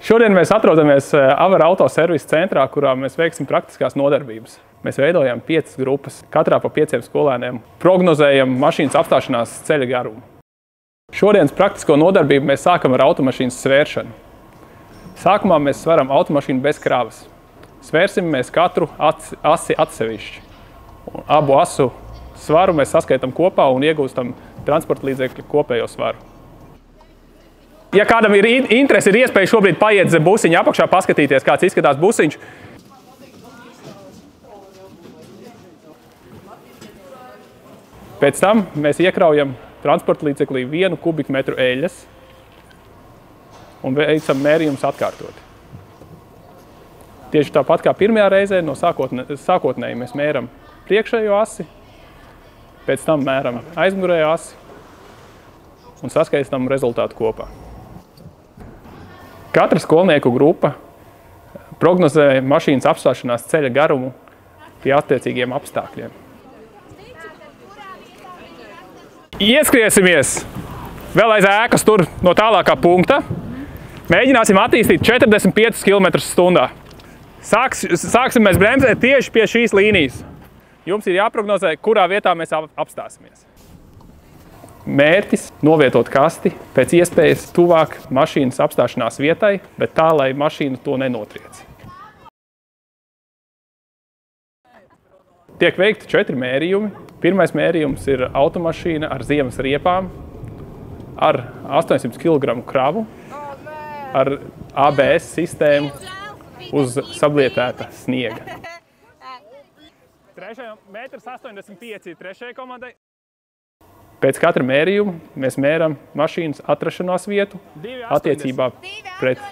Šodien mēs atrodamies Avara auto servisa centrā, kurā mēs veiksim praktiskās nodarbības. Mēs veidojam 5 grupas, katrā pa 5 skolēniem. Prognozējam mašīnas apstāšanās ceļa garumu. Šodienas praktisko nodarbību mēs sākam ar automašīnas svēršanu. Sākumā mēs sveram automašīnu bez kravas. Svērsim mēs katru asi atsevišķi. Abu asu svaru mēs saskaitam kopā un iegūstam transporta līdzekļu kopējo svaru. Ja kādam ir interesi, ir iespēja šobrīd paiet zem busiņa apakšā, paskatīties, kāds izskatās busiņš. Pēc tam mēs iekraujam transporta līdzeklī 1 kubikmetru eļļas un veicam mērījumus atkārtoti. Tieši tāpat kā pirmajā reizē, no sākotnēji mēs mēram priekšējo asi, pēc tam mēram aizmugurējo asi un saskaistam rezultātu kopā. Katra skolnieku grupa prognozē mašīnas apstāšanās ceļa garumu pie attiecīgiem apstākļiem. Ieskriesimies vēl aiz ēkas tur no tālākā punkta. Mēģināsim attīstīt 45 km/h. Sāksim mēs bremzēt tieši pie šīs līnijas. Jums ir jāprognozē, kurā vietā mēs apstāsimies. Mērķis – novietot kasti pēc iespējas tuvāk mašīnas apstāšanās vietai, bet tā, lai mašīna to nenotriec. Tiek veikti 4 mērījumi. Pirmais mērījums ir automašīna ar ziemas riepām, ar 800 kg kravu, ar ABS sistēmu uz sablietēta sniega. 1,85 m trešajai komandai. Pēc katra mērījuma mēs mēram mašīnas atrašanās vietu attiecībā pret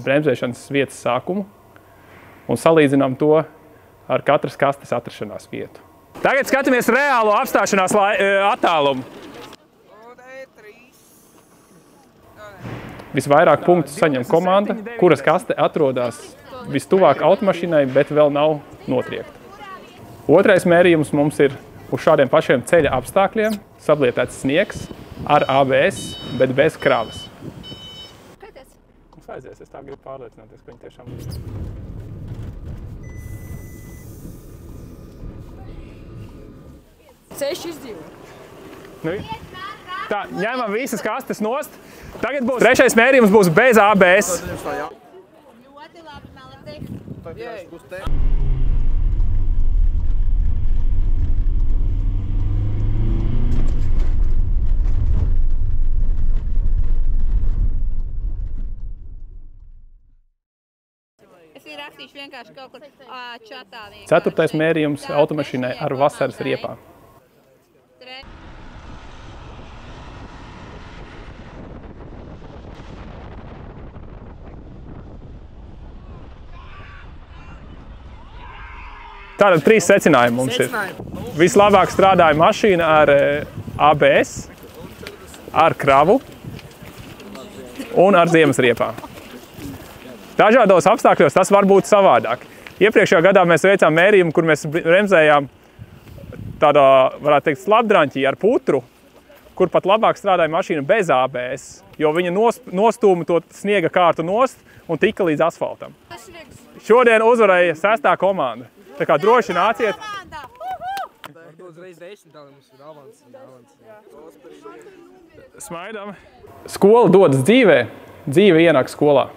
bremzēšanas vietas sākumu un salīdzinām to ar katras kastes atrašanās vietu. Tagad skatāmies reālo apstāšanās attālumu. Visvairāk punktus saņem komanda, kuras kaste atrodas vistuvāk automašīnai, bet vēl nav notriekta. Otrais mērījums mums ir uz šādiem pašiem ceļa apstākļiem, sablietēts sniegs ar ABS, bet bez kravas. Mums aizies, es tā gribu pārliecināties, ka viņi tiešām... Ceļš izdzīvo. Nu, tā, ņemam visas kastes nost. Tagad būs... Trešais mērījums būs bez ABS. Ļoti labi, Melete. Rakstīšu vienkārši kaut kur čatā. Ceturtais mērījums automašīnai ar vasaras riepām. Tātad 3 secinājumi mums ir. Vislabāk strādāja mašīna ar ABS, ar kravu un ar ziemas riepām. Dažādos apstākļos tas var būt savādāk. Iepriekšējā gadā mēs veicām mērījumu, kur mēs bremzējām tādā, varētu teikt, slapdraņķī ar putru, kur pat labāk strādāja mašīna bez ABS, jo viņa nostūma to sniega kārtu nost un tika līdz asfaltam. Šodien uzvarēja 6. komanda. Tā kā droši nāciet. Smaidām. Skola dodas dzīvē, dzīve ienāk skolā.